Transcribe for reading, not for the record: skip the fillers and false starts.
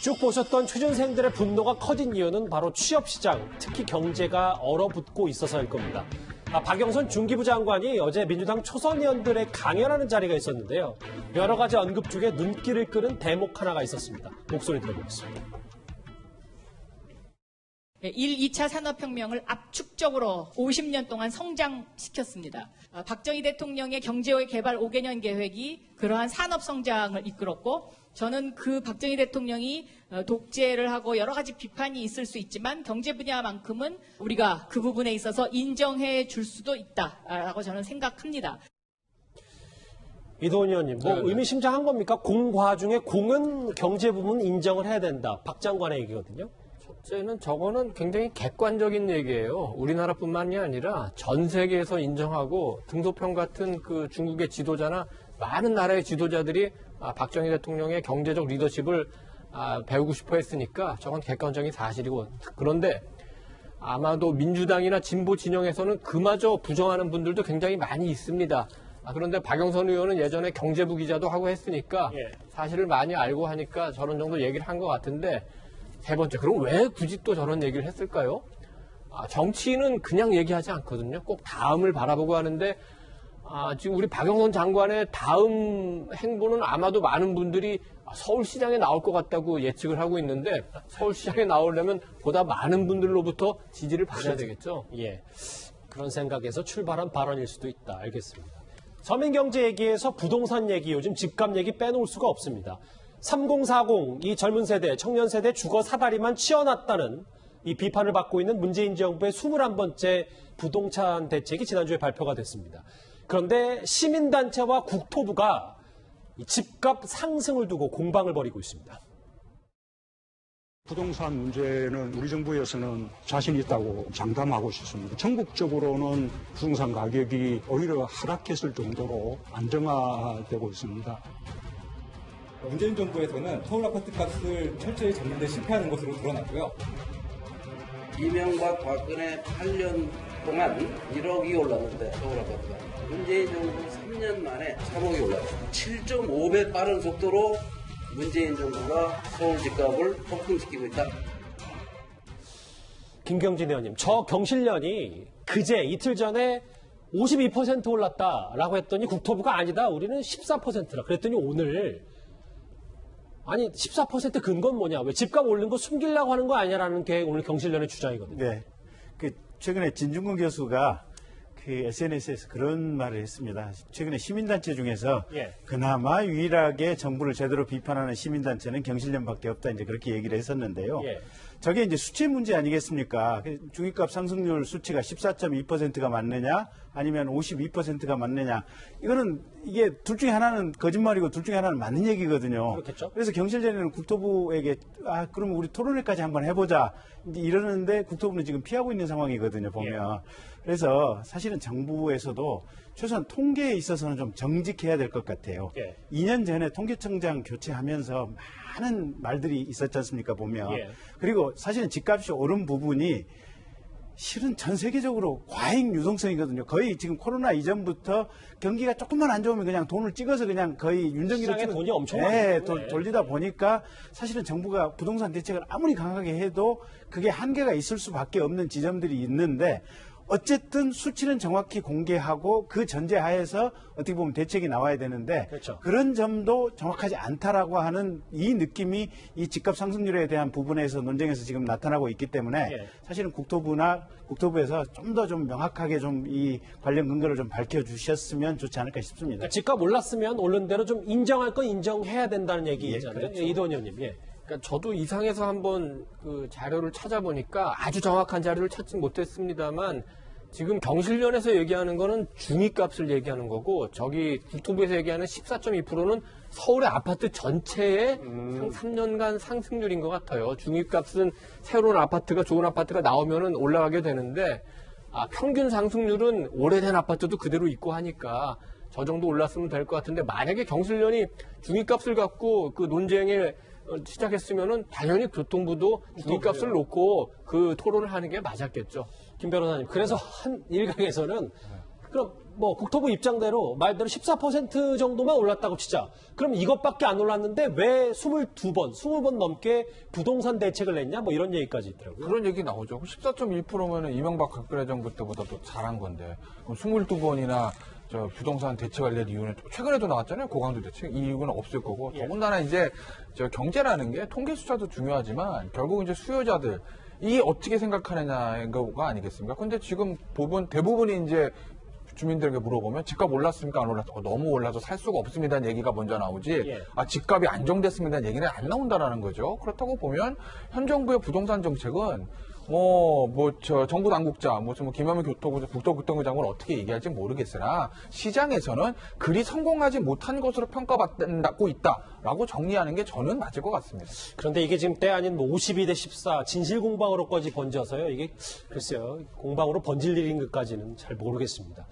쭉 보셨던 취준생들의 분노가 커진 이유는 바로 취업시장, 특히 경제가 얼어붙고 있어서일 겁니다. 박영선 중기부 장관이 어제 민주당 초선 의원들의 강연하는 자리가 있었는데요. 여러 가지 언급 중에 눈길을 끄는 대목 하나가 있었습니다. 목소리 들어보겠습니다. 1, 2차 산업혁명을 압축적으로 50년 동안 성장시켰습니다. 박정희 대통령의 경제개발 5개년 계획이 그러한 산업 성장을 이끌었고 저는 그 박정희 대통령이 독재를 하고 여러 가지 비판이 있을 수 있지만 경제 분야만큼은 우리가 그 부분에 있어서 인정해 줄 수도 있다라고 저는 생각합니다. 이도훈 의원님, 의미심장한 겁니까? 공과 중에 공은 경제 부분 인정을 해야 된다. 박 장관의 얘기거든요. 첫째는 저거는 굉장히 객관적인 얘기예요. 우리나라뿐만이 아니라 전 세계에서 인정하고 등소평 같은 그 중국의 지도자나 많은 나라의 지도자들이 박정희 대통령의 경제적 리더십을 배우고 싶어 했으니까 저건 객관적인 사실이고, 그런데 아마도 민주당이나 진보 진영에서는 그마저 부정하는 분들도 굉장히 많이 있습니다. 그런데 박영선 의원은 예전에 경제부 기자도 하고 했으니까 사실을 많이 알고 하니까 저런 정도 얘기를 한 것 같은데, 세 번째, 그럼 왜 굳이 또 저런 얘기를 했을까요? 정치인은 그냥 얘기하지 않거든요. 꼭 다음을 바라보고 하는데, 지금 우리 박영선 장관의 다음 행보는 아마도 많은 분들이 서울시장에 나올 것 같다고 예측을 하고 있는데, 서울시장에 나오려면 보다 많은 분들로부터 지지를 받아야 되겠죠. 예, 그런 생각에서 출발한 발언일 수도 있다. 알겠습니다. 서민경제 얘기에서 부동산 얘기, 요즘 집값 얘기 빼놓을 수가 없습니다. 3040, 이 젊은 세대, 청년 세대 주거 사다리만 치워놨다는 이 비판을 받고 있는 문재인 정부의 21번째 부동산 대책이 지난주에 발표가 됐습니다. 그런데 시민단체와 국토부가 이 집값 상승을 두고 공방을 벌이고 있습니다. 부동산 문제는 우리 정부에서는 자신 있다고 장담하고 싶습니다. 전국적으로는 부동산 가격이 오히려 하락했을 정도로 안정화되고 있습니다. 문재인 정부에서는 서울 아파트 값을 철저히 잡는 데 실패하는 것으로 드러났고요. 이명박 박근혜 8년 동안 1억이 올랐는데 서울 아파트가 문재인 정부 3년 만에 3억이 올랐어요. 7.5배 빠른 속도로 문재인 정부가 서울 집값을 폭등시키고 있다. 김경진 의원님, 저 경실련이 그제 이틀 전에 52% 올랐다라고 했더니 국토부가 아니다, 우리는 14%라 그랬더니 오늘 아니 14% 근거는 뭐냐, 왜 집값 오르는 거 숨기려고 하는 거 아니냐라는 게 오늘 경실련의 주장이거든요. 네, 최근에 진중권 교수가 SNS에서 그런 말을 했습니다. 최근에 시민단체 중에서 그나마 유일하게 정부를 제대로 비판하는 시민단체는 경실련밖에 없다, 이제 그렇게 얘기를 했었는데요. 저게 이제 수치 문제 아니겠습니까? 중위값 상승률 수치가 14.2%가 맞느냐, 아니면 52%가 맞느냐. 이게 둘 중에 하나는 거짓말이고 둘 중에 하나는 맞는 얘기거든요. 그렇겠죠. 그래서 경실련에는 국토부에게 그럼 우리 토론회까지 한번 해보자 이러는데 국토부는 지금 피하고 있는 상황이거든요, 보면. 그래서 사실은 정부에서도 최소한 통계에 있어서는 좀 정직해야 될 것 같아요. 2년 전에 통계청장 교체하면서 많은 말들이 있었지 않습니까, 보면. 그리고 사실은 집값이 오른 부분이 실은 전 세계적으로 과잉 유동성이거든요. 거의 지금 코로나 이전부터 경기가 조금만 안 좋으면 그냥 돈을 찍어서 그냥 거의 윤정기를 시장에 돈이 엄청 돌리다 보니까 사실은 정부가 부동산 대책을 아무리 강하게 해도 그게 한계가 있을 수밖에 없는 지점들이 있는데, 어쨌든 수치는 정확히 공개하고 그 전제하에서 어떻게 보면 대책이 나와야 되는데, 그런 점도 정확하지 않다라고 하는 이 느낌이 이 집값 상승률에 대한 부분에서 논쟁에서 지금 나타나고 있기 때문에 사실은 국토부에서 좀 더 좀 명확하게 좀 이 관련 근거를 좀 밝혀주셨으면 좋지 않을까 싶습니다. 그러니까 집값 올랐으면 오른 대로 좀 인정할 건 인정해야 된다는 얘기잖아요. 그렇죠. 이도훈 의원님. 그러니까 저도 이상해서 한번 그 자료를 찾아보니까 아주 정확한 자료를 찾지 못했습니다만, 지금 경실련에서 얘기하는 거는 중위값을 얘기하는 거고, 저기 국토부에서 얘기하는 14.2%는 서울의 아파트 전체의 3년간 상승률인 것 같아요. 중위값은 새로운 아파트가, 좋은 아파트가 나오면은 올라가게 되는데, 평균 상승률은 오래된 아파트도 그대로 있고 하니까 저 정도 올랐으면 될 것 같은데, 만약에 경실련이 중위값을 갖고 그 논쟁에 시작했으면은 당연히 교통부도 중위값을 놓고 그 토론을 하는 게 맞았겠죠. 김 변호사님, 그래서 한 일각에서는 그럼 뭐 국토부 입장대로 말대로 14% 정도만 올랐다고 치자. 그럼 이것밖에 안 올랐는데 왜 22번, 20번 넘게 부동산 대책을 냈냐? 뭐 이런 얘기까지 있더라고요. 그런 얘기 나오죠. 14.1%면은 이명박 박근혜 정부 때보다 더 잘한 건데 22번이나 저 부동산 대책을 낼 이유는 최근에도 나왔잖아요. 고강도 대책. 이 이유는 없을 거고 더군다나 이제 저 경제라는 게 통계 숫자도 중요하지만 결국 이제 수요자들 이 어떻게 생각하느냐가 아니겠습니까? 근데 지금 대부분이 이제 주민들에게 물어보면 집값 올랐습니까? 안 올랐습니까? 너무 올라서 살 수가 없습니다는 얘기가 먼저 나오지 예. 집값이 안정됐습니다는 얘기는 안 나온다라는 거죠. 그렇다고 보면 현 정부의 부동산 정책은 정부 당국자, 김현미 국토교통부 장관은 어떻게 얘기할지 모르겠으나 시장에서는 그리 성공하지 못한 것으로 평가받고 있다라고 정리하는 게 저는 맞을 것 같습니다. 그런데 이게 지금 때 아닌 52대 14 진실 공방으로까지 번져서요. 이게 글쎄요. 공방으로 번질 일인 것까지는 잘 모르겠습니다.